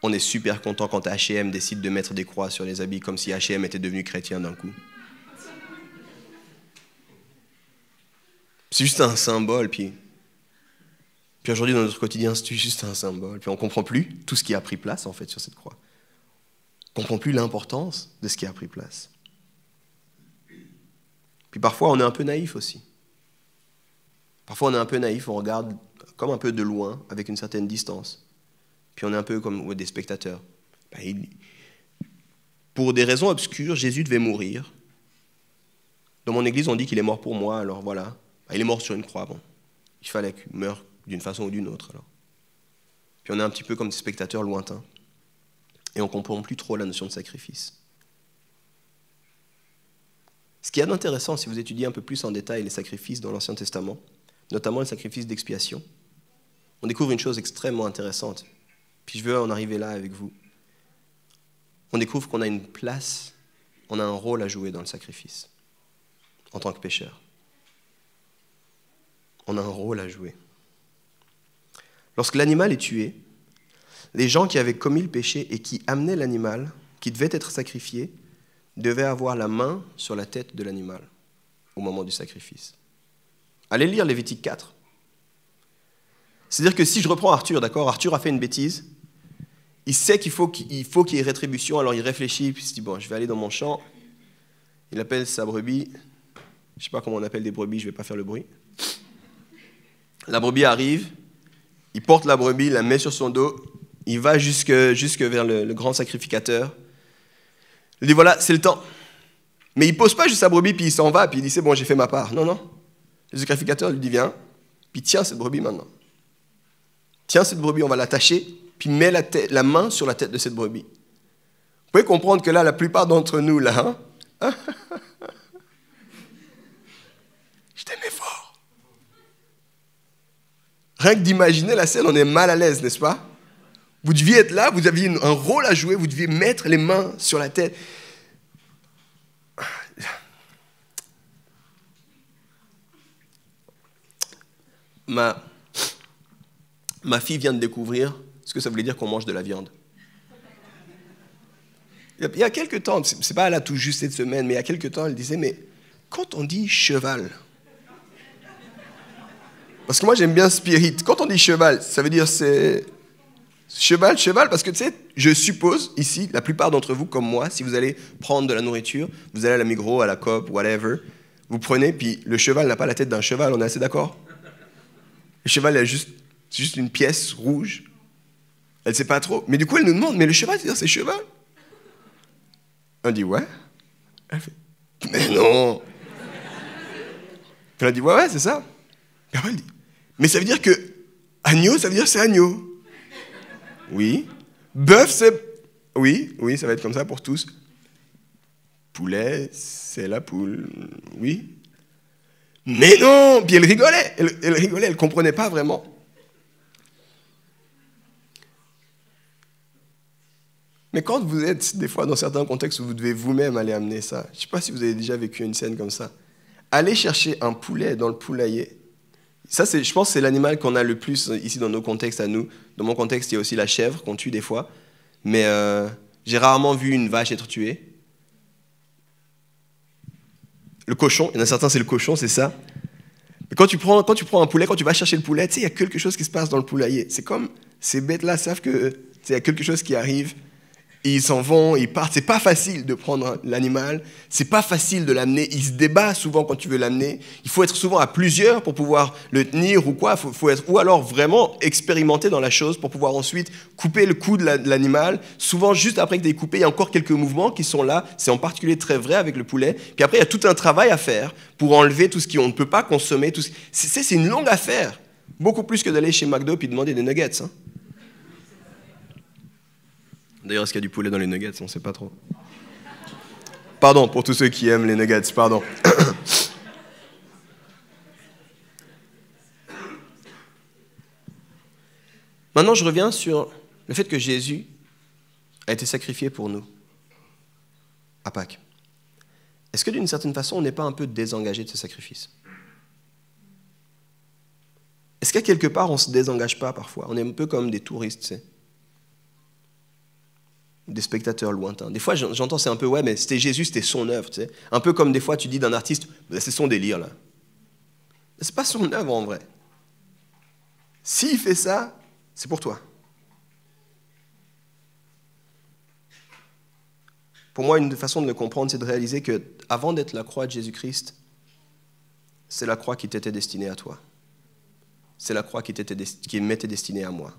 On est super content quand H&M décide de mettre des croix sur les habits, comme si H&M était devenu chrétien d'un coup. C'est juste un symbole, puis aujourd'hui, dans notre quotidien, c'est juste un symbole. Puis on ne comprend plus tout ce qui a pris place, en fait, sur cette croix. On ne comprend plus l'importance de ce qui a pris place. Puis parfois, on est un peu naïf aussi. Parfois, on est un peu naïf, on regarde comme un peu de loin, avec une certaine distance. Puis on est un peu comme des spectateurs. Pour des raisons obscures, Jésus devait mourir. Dans mon église, on dit qu'il est mort pour moi, alors voilà. Il est mort sur une croix, bon. Il fallait qu'il meure d'une façon ou d'une autre, alors. Puis on est un petit peu comme des spectateurs lointains. Et on ne comprend plus trop la notion de sacrifice. Ce qu'il y a d'intéressant, si vous étudiez un peu plus en détail les sacrifices dans l'Ancien Testament, notamment les sacrifices d'expiation, on découvre une chose extrêmement intéressante. Puis je veux en arriver là avec vous. On découvre qu'on a une place, on a un rôle à jouer dans le sacrifice, en tant que pécheur. On a un rôle à jouer. Lorsque l'animal est tué, les gens qui avaient commis le péché et qui amenaient l'animal, qui devait être sacrifié, devaient avoir la main sur la tête de l'animal au moment du sacrifice. Allez lire Lévitique 4. C'est-à-dire que si je reprends Arthur, d'accord, Arthur a fait une bêtise, il sait qu'il faut qu'il y ait rétribution, alors il réfléchit, puis il se dit, bon, je vais aller dans mon champ, il appelle sa brebis, je ne sais pas comment on appelle des brebis, je ne vais pas faire le bruit. La brebis arrive, il porte la brebis, il la met sur son dos, il va jusque vers le grand sacrificateur, il dit, voilà, c'est le temps. Mais il ne pose pas juste sa brebis, puis il s'en va, puis il dit, c'est bon, j'ai fait ma part. Non, non. Le sacrificateur lui dit, viens, puis tiens cette brebis maintenant. Tiens cette brebis, on va l'attacher, puis mets la main sur la tête de cette brebis. Vous pouvez comprendre que là, la plupart d'entre nous, là, je t'aimais fort. Rien que d'imaginer la scène, on est mal à l'aise, n'est-ce pas? Vous deviez être là, vous aviez un rôle à jouer, vous deviez mettre les mains sur la tête. Ma fille vient de découvrir ce que ça voulait dire qu'on mange de la viande. Il y a quelques temps, c'est pas là tout juste cette semaine, mais il y a quelques temps, elle disait, mais quand on dit cheval, parce que moi j'aime bien spirit, quand on dit cheval, ça veut dire c'est cheval, parce que tu sais, je suppose ici, la plupart d'entre vous comme moi, si vous allez prendre de la nourriture, vous allez à la Migros, à la Coop, whatever, vous prenez, puis le cheval n'a pas la tête d'un cheval, on est assez d'accord? Le cheval, c'est juste une pièce rouge. Elle ne sait pas trop. Mais du coup, elle nous demande, mais le cheval, c'est cheval? On dit, ouais. Elle fait, mais non. Elle a dit, ouais, c'est ça. Et après, elle dit, mais ça veut dire que agneau, ça veut dire c'est agneau. Oui. Bœuf, c'est... Oui, ça va être comme ça pour tous. Poulet, c'est la poule. Oui. Mais non! Puis elle rigolait, elle comprenait pas vraiment. Mais quand vous êtes, des fois, dans certains contextes où vous devez vous-même aller amener ça, je ne sais pas si vous avez déjà vécu une scène comme ça, aller chercher un poulet dans le poulailler, ça, je pense que c'est l'animal qu'on a le plus ici dans nos contextes à nous. Dans mon contexte, il y a aussi la chèvre qu'on tue des fois, mais j'ai rarement vu une vache être tuée. Le cochon, il y en a certains, c'est le cochon, c'est ça. Et quand tu prends un poulet, quand tu vas chercher le poulet, tu sais, il y a quelque chose qui se passe dans le poulailler. C'est comme ces bêtes-là savent qu'il y a quelque chose qui arrive. Ils s'en vont, ils partent. C'est pas facile de prendre l'animal, c'est pas facile de l'amener. Il se débat souvent quand tu veux l'amener. Il faut être souvent à plusieurs pour pouvoir le tenir ou quoi. Faut être, ou alors vraiment expérimenter dans la chose pour pouvoir ensuite couper le cou de l'animal. Souvent, juste après que tu aies coupé, il y a encore quelques mouvements qui sont là. C'est en particulier très vrai avec le poulet. Puis après, il y a tout un travail à faire pour enlever tout ce qu'on ne peut pas consommer. C'est une longue affaire. Beaucoup plus que d'aller chez McDo et demander des nuggets. Hein. D'ailleurs, est-ce qu'il y a du poulet dans les nuggets? On ne sait pas trop. Pardon pour tous ceux qui aiment les nuggets, pardon. Maintenant, je reviens sur le fait que Jésus a été sacrifié pour nous à Pâques. Est-ce que d'une certaine façon, on n'est pas un peu désengagé de ce sacrifice? Est-ce qu'à quelque part, on ne se désengage pas parfois? On est un peu comme des touristes, tu sais. Des spectateurs lointains. Des fois, j'entends, c'est un peu, ouais, mais c'était Jésus, c'était son œuvre, tu sais. Un peu comme des fois, tu dis d'un artiste, c'est son délire, là. Mais c'est pas son œuvre, en vrai. S'il fait ça, c'est pour toi. Pour moi, une façon de le comprendre, c'est de réaliser que avant d'être la croix de Jésus-Christ, c'est la croix qui t'était destinée à toi. C'est la croix qui m'était destinée à moi.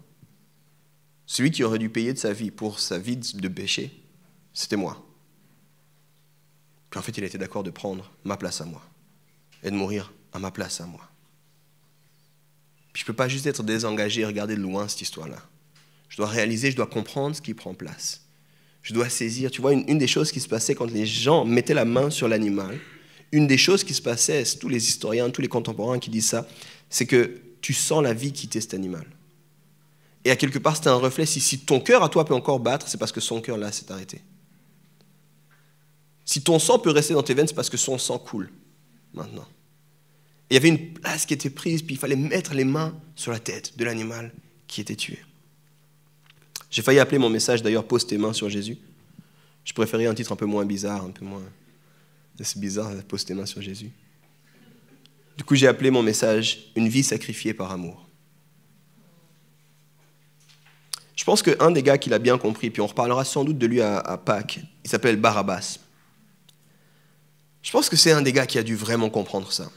Celui qui aurait dû payer de sa vie pour sa vie de péché, c'était moi. Puis en fait, il a été d'accord de prendre ma place à moi et de mourir à ma place à moi. Puis je ne peux pas juste être désengagé et regarder de loin cette histoire-là. Je dois réaliser, je dois comprendre ce qui prend place. Je dois saisir. Tu vois, une des choses qui se passait quand les gens mettaient la main sur l'animal, une des choses qui se passait, tous les historiens, tous les contemporains qui disent ça, c'est que tu sens la vie quitter cet animal. Et à quelque part, c'était un reflet. Si ton cœur à toi peut encore battre, c'est parce que son cœur là s'est arrêté. Si ton sang peut rester dans tes veines, c'est parce que son sang coule maintenant. Et il y avait une place qui était prise, puis il fallait mettre les mains sur la tête de l'animal qui était tué. J'ai failli appeler mon message d'ailleurs « Pose tes mains sur Jésus ». Je préférais un titre un peu moins bizarre, un peu moins... C'est bizarre, « Pose tes mains sur Jésus ». Du coup, j'ai appelé mon message « Une vie sacrifiée par amour ». Je pense qu'un des gars qui l'a bien compris, puis on reparlera sans doute de lui à Pâques, il s'appelle Barabbas. Je pense que c'est un des gars qui a dû vraiment comprendre ça.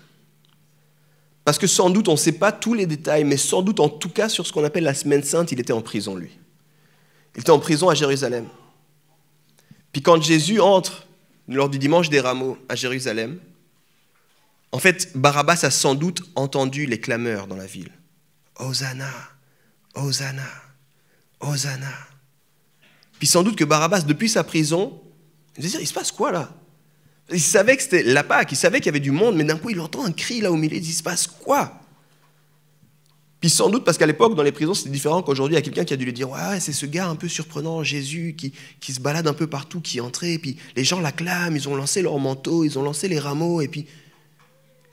Parce que sans doute, on ne sait pas tous les détails, mais sans doute, en tout cas, sur ce qu'on appelle la semaine sainte, il était en prison, lui. Il était en prison à Jérusalem. Puis quand Jésus entre, lors du dimanche des Rameaux, à Jérusalem, en fait, Barabbas a sans doute entendu les clameurs dans la ville. « Hosanna, Hosanna ». Hosanna. Puis sans doute que Barabbas, depuis sa prison, il se dit, il se passe quoi là? Il savait que c'était la Pâque, il savait qu'il y avait du monde, mais d'un coup il entend un cri là au milieu, il dit, il se passe quoi? Puis sans doute parce qu'à l'époque, dans les prisons, c'était différent qu'aujourd'hui, il y a quelqu'un qui a dû lui dire, ouais, c'est ce gars un peu surprenant, Jésus, qui se balade un peu partout, qui est entré, et puis les gens l'acclament, ils ont lancé leur manteau, ils ont lancé les rameaux, et puis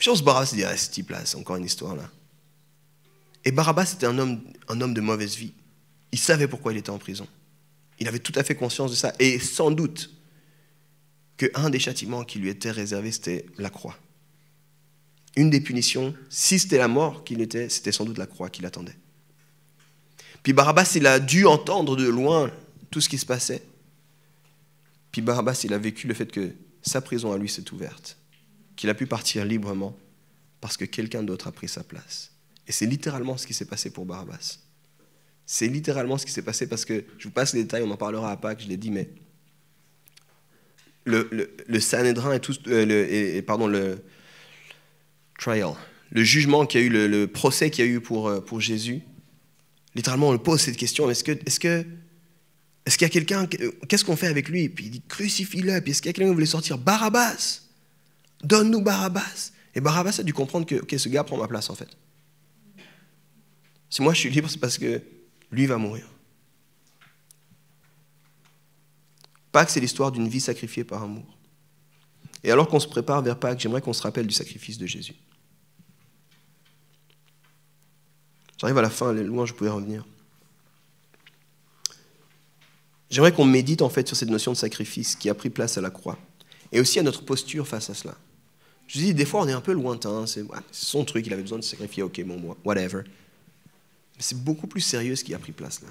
on se Barabbas se dit, ah, ce type-là, c'est encore une histoire là. Et Barabbas était un homme de mauvaise vie. Il savait pourquoi il était en prison. Il avait tout à fait conscience de ça. Et sans doute qu'un des châtiments qui lui était réservé, c'était la croix. Une des punitions, si c'était la mort qu'il était, c'était sans doute la croix qui l'attendait. Puis Barabbas, il a dû entendre de loin tout ce qui se passait. Puis Barabbas, il a vécu le fait que sa prison à lui s'est ouverte, qu'il a pu partir librement parce que quelqu'un d'autre a pris sa place. Et c'est littéralement ce qui s'est passé pour Barabbas. C'est littéralement ce qui s'est passé parce que, je vous passe les détails, on en parlera à Pâques, je l'ai dit, mais le Sanhédrin et tout, le trial, le jugement qu'il y a eu, le procès qu'il y a eu pour Jésus, littéralement on lui pose cette question, est-ce qu'il y a quelqu'un, qu'est-ce qu'on fait avec lui? Et puis il dit, crucifie-le. Et puis est-ce qu'il y a quelqu'un qui voulait sortir Barabbas? Donne-nous Barabbas. Et Barabbas a dû comprendre que ok, ce gars prend ma place en fait. Si moi je suis libre, c'est parce que lui va mourir. Pâques, c'est l'histoire d'une vie sacrifiée par amour. Et alors qu'on se prépare vers Pâques, j'aimerais qu'on se rappelle du sacrifice de Jésus. J'arrive à la fin, les louanges, je pouvais revenir. J'aimerais qu'on médite en fait sur cette notion de sacrifice qui a pris place à la croix. Et aussi à notre posture face à cela. Je dis, des fois on est un peu lointain, c'est son truc, il avait besoin de se sacrifier, ok, bon, whatever. Mais c'est beaucoup plus sérieux ce qui a pris place là.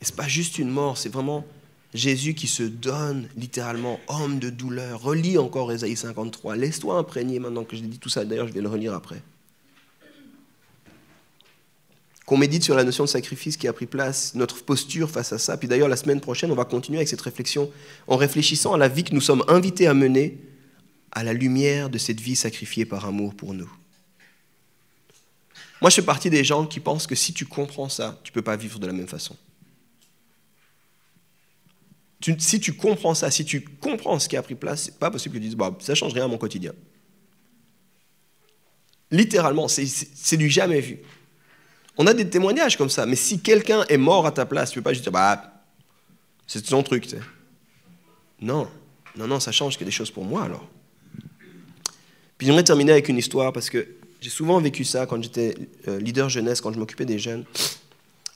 Et c'est pas juste une mort, c'est vraiment Jésus qui se donne littéralement homme de douleur. Relis encore Ésaïe 53, laisse-toi imprégner maintenant que je l'ai dit tout ça, d'ailleurs je vais le relire après. Qu'on médite sur la notion de sacrifice qui a pris place, notre posture face à ça. Puis d'ailleurs, la semaine prochaine, on va continuer avec cette réflexion en réfléchissant à la vie que nous sommes invités à mener à la lumière de cette vie sacrifiée par amour pour nous. Moi, je fais partie des gens qui pensent que si tu comprends ça, tu ne peux pas vivre de la même façon. Si tu comprends ça, si tu comprends ce qui a pris place, ce n'est pas possible que tu dises bah, « ça ne change rien à mon quotidien ». Littéralement, c'est du jamais vu. On a des témoignages comme ça, mais si quelqu'un est mort à ta place, tu ne peux pas juste dire bah, c'est son truc. Tu sais. Non, ça change qu'il y a des choses pour moi alors. Puis j'aimerais terminer avec une histoire parce que j'ai souvent vécu ça quand j'étais leader jeunesse, quand je m'occupais des jeunes.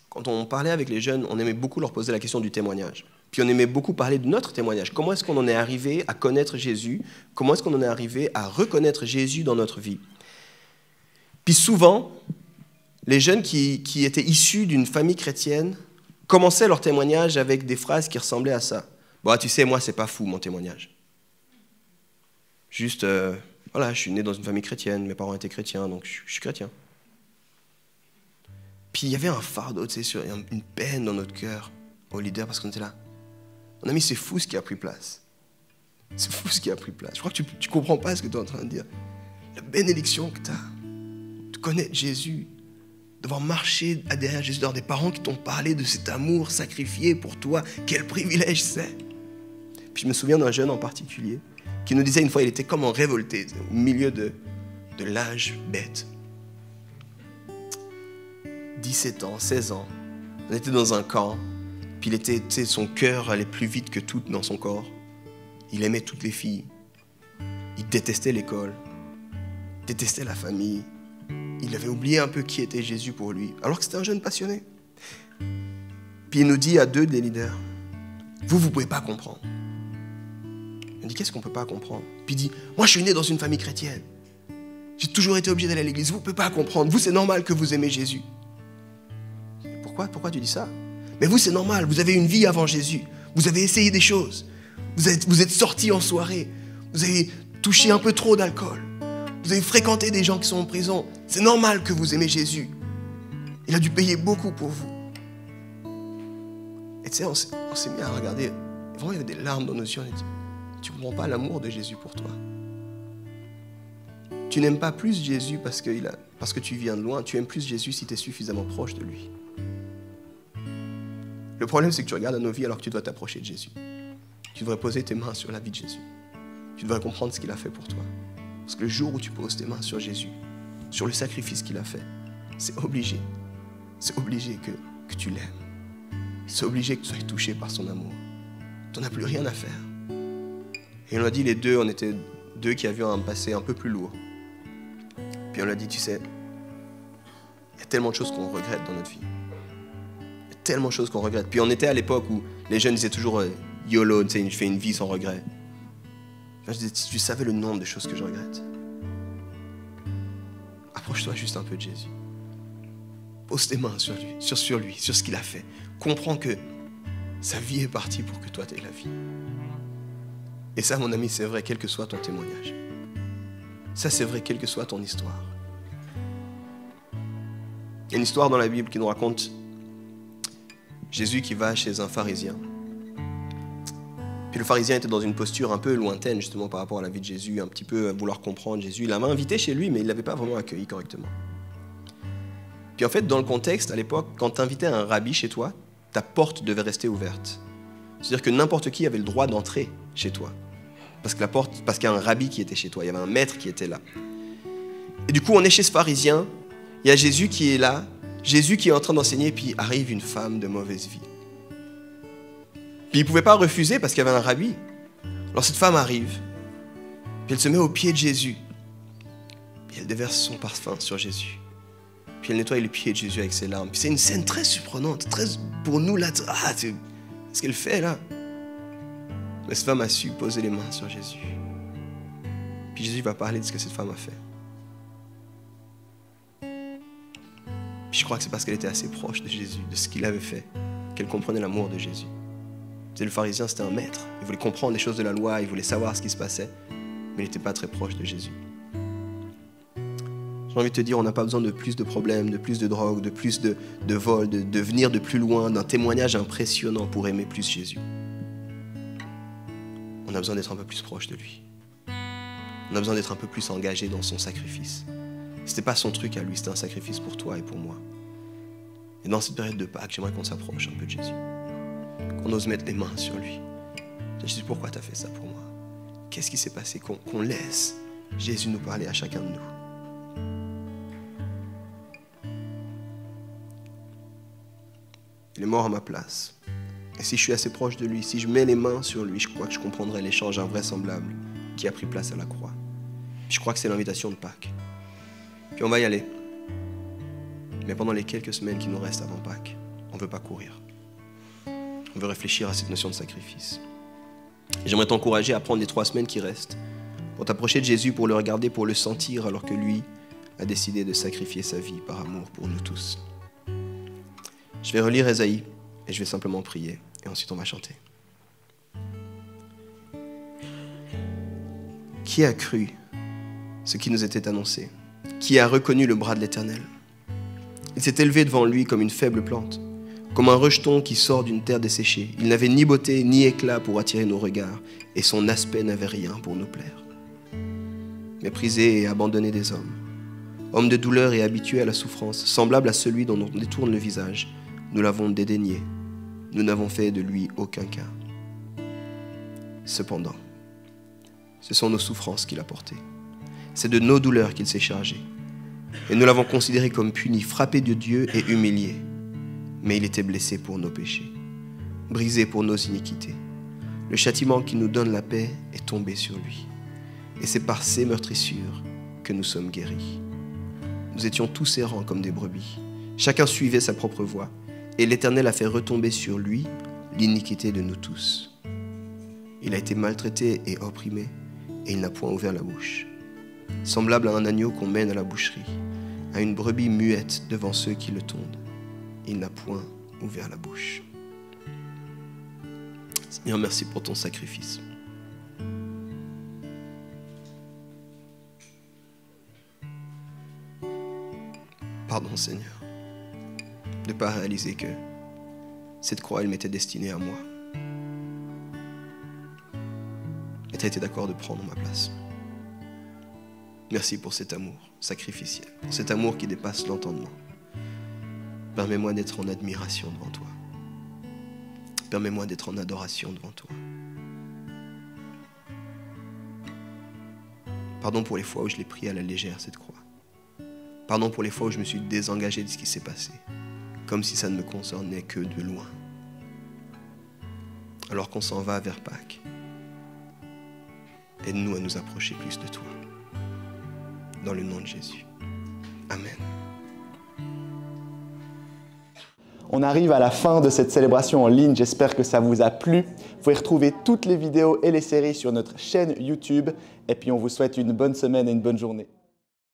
Quand on parlait avec les jeunes, on aimait beaucoup leur poser la question du témoignage. Puis on aimait beaucoup parler de notre témoignage. Comment est-ce qu'on en est arrivé à connaître Jésus? Comment est-ce qu'on en est arrivé à reconnaître Jésus dans notre vie? Puis souvent, les jeunes qui étaient issus d'une famille chrétienne commençaient leur témoignage avec des phrases qui ressemblaient à ça. Bon, tu sais, moi, c'est pas fou, mon témoignage. Juste, voilà, je suis né dans une famille chrétienne, mes parents étaient chrétiens, donc je suis chrétien. Puis il y avait un fardeau, tu sais, une peine dans notre cœur au leader parce qu'on était là. Mon ami, c'est fou ce qui a pris place. C'est fou ce qui a pris place. Je crois que tu ne comprends pas ce que tu es en train de dire. La bénédiction que tu as de connaître Jésus, d'avoir marché derrière Jésus, d'avoir des parents qui t'ont parlé de cet amour sacrifié pour toi. Quel privilège c'est. Puis je me souviens d'un jeune en particulier qui nous disait une fois, il était comme en révolté, au milieu de l'âge bête. 17 ans, 16 ans, on était dans un camp, puis son cœur allait plus vite que tout dans son corps. Il aimait toutes les filles. Il détestait l'école, détestait la famille. Il avait oublié un peu qui était Jésus pour lui, alors que c'était un jeune passionné. Puis il nous dit à deux des leaders, vous ne pouvez pas comprendre. On dit, qu'est-ce qu'on ne peut pas comprendre? Puis il dit, moi je suis né dans une famille chrétienne. J'ai toujours été obligé d'aller à l'église. Vous ne pouvez pas comprendre. Vous, c'est normal que vous aimez Jésus. Pourquoi tu dis ça? Mais vous, c'est normal. Vous avez une vie avant Jésus. Vous avez essayé des choses. Vous êtes sortis en soirée. Vous avez touché un peu trop d'alcool. Vous avez fréquenté des gens qui sont en prison. C'est normal que vous aimez Jésus. Il a dû payer beaucoup pour vous. Et tu sais, on s'est mis à regarder. Vraiment, il y avait des larmes dans nos yeux. On a dit, tu ne comprends pas l'amour de Jésus pour toi. Tu n'aimes pas plus Jésus parce que tu viens de loin. Tu aimes plus Jésus si tu es suffisamment proche de lui. Le problème, c'est que tu regardes à nos vies alors que tu dois t'approcher de Jésus. Tu devrais poser tes mains sur la vie de Jésus. Tu devrais comprendre ce qu'il a fait pour toi. Parce que le jour où tu poses tes mains sur Jésus, sur le sacrifice qu'il a fait, c'est obligé que tu l'aimes. C'est obligé que tu sois touché par son amour. Tu n'en as plus rien à faire. Et on a dit les deux, on était deux qui avions un passé un peu plus lourd. Puis on a dit, tu sais, il y a tellement de choses qu'on regrette dans notre vie. Il y a tellement de choses qu'on regrette. Puis on était à l'époque où les jeunes disaient toujours YOLO, tu sais, je fais une vie sans regret. Enfin, je disais, si tu savais le nombre de choses que je regrette. Approche-toi juste un peu de Jésus. Pose tes mains sur lui, sur ce qu'il a fait. Comprends que sa vie est partie pour que toi tu aies la vie. Et ça, mon ami, c'est vrai, quel que soit ton témoignage. Ça, c'est vrai, quelle que soit ton histoire. Il y a une histoire dans la Bible qui nous raconte Jésus qui va chez un pharisien. Puis le pharisien était dans une posture un peu lointaine, justement, par rapport à la vie de Jésus, un petit peu à vouloir comprendre Jésus. Il l'avait invité chez lui, mais il ne l'avait pas vraiment accueilli correctement. Puis en fait, dans le contexte, à l'époque, quand tu invitais un rabbi chez toi, ta porte devait rester ouverte. C'est-à-dire que n'importe qui avait le droit d'entrer chez toi. Parce qu'il y a un rabbi qui était chez toi, il y avait un maître qui était là. Et du coup, on est chez ce pharisien, il y a Jésus qui est là, Jésus qui est en train d'enseigner, puis arrive une femme de mauvaise vie. Puis il ne pouvait pas refuser parce qu'il y avait un rabbi. Alors cette femme arrive, puis elle se met aux pieds de Jésus, puis elle déverse son parfum sur Jésus. Puis elle nettoie les pieds de Jésus avec ses larmes. Puis c'est une scène très surprenante, très pour nous là, c'est ce qu'elle fait là. Mais cette femme a su poser les mains sur Jésus. Puis Jésus va parler de ce que cette femme a fait. Puis je crois que c'est parce qu'elle était assez proche de Jésus, de ce qu'il avait fait, qu'elle comprenait l'amour de Jésus. Le pharisien, c'était un maître. Il voulait comprendre les choses de la loi, il voulait savoir ce qui se passait, mais il n'était pas très proche de Jésus. J'ai envie de te dire, on n'a pas besoin de plus de problèmes, de plus de drogue, de plus de vols, de venir de plus loin, d'un témoignage impressionnant pour aimer plus Jésus. On a besoin d'être un peu plus proche de lui. On a besoin d'être un peu plus engagé dans son sacrifice. C'était pas son truc à lui, c'était un sacrifice pour toi et pour moi. Et dans cette période de Pâques, j'aimerais qu'on s'approche un peu de Jésus. Qu'on ose mettre les mains sur lui. Jésus, pourquoi tu as fait ça pour moi? Qu'est-ce qui s'est passé? Qu'on laisse Jésus nous parler à chacun de nous. Il est mort à ma place. Et si je suis assez proche de lui, si je mets les mains sur lui, je crois que je comprendrai l'échange invraisemblable qui a pris place à la croix. Je crois que c'est l'invitation de Pâques. Puis on va y aller. Mais pendant les quelques semaines qui nous restent avant Pâques, on ne veut pas courir. On veut réfléchir à cette notion de sacrifice. Et j'aimerais t'encourager à prendre les 3 semaines qui restent pour t'approcher de Jésus, pour le regarder, pour le sentir, alors que lui a décidé de sacrifier sa vie par amour pour nous tous. Je vais relire Ésaïe et je vais simplement prier. Et ensuite on va chanter. Qui a cru ce qui nous était annoncé? Qui a reconnu le bras de l'Éternel? Il s'est élevé devant lui comme une faible plante, comme un rejeton qui sort d'une terre desséchée. Il n'avait ni beauté ni éclat pour attirer nos regards, et son aspect n'avait rien pour nous plaire. Méprisé et abandonné des hommes, homme de douleur et habitué à la souffrance, semblable à celui dont on détourne le visage, nous l'avons dédaigné, nous n'avons fait de lui aucun cas. Cependant, ce sont nos souffrances qu'il a portées. C'est de nos douleurs qu'il s'est chargé. Et nous l'avons considéré comme puni, frappé de Dieu et humilié. Mais il était blessé pour nos péchés, brisé pour nos iniquités. Le châtiment qui nous donne la paix est tombé sur lui. Et c'est par ses meurtrissures que nous sommes guéris. Nous étions tous errants comme des brebis. Chacun suivait sa propre voie. Et l'Éternel a fait retomber sur lui l'iniquité de nous tous. Il a été maltraité et opprimé, et il n'a point ouvert la bouche. Semblable à un agneau qu'on mène à la boucherie, à une brebis muette devant ceux qui le tondent. Il n'a point ouvert la bouche. Seigneur, merci pour ton sacrifice. Pardon, Seigneur, de ne pas réaliser que cette croix, elle m'était destinée à moi. Et tu as été d'accord de prendre ma place. Merci pour cet amour sacrificiel, pour cet amour qui dépasse l'entendement. Permets-moi d'être en admiration devant toi. Permets-moi d'être en adoration devant toi. Pardon pour les fois où je l'ai pris à la légère, cette croix. Pardon pour les fois où je me suis désengagé de ce qui s'est passé, comme si ça ne me concernait que de loin. Alors qu'on s'en va vers Pâques, aide-nous à nous approcher plus de toi. Dans le nom de Jésus. Amen. On arrive à la fin de cette célébration en ligne, j'espère que ça vous a plu. Vous pouvez retrouver toutes les vidéos et les séries sur notre chaîne YouTube. Et puis on vous souhaite une bonne semaine et une bonne journée.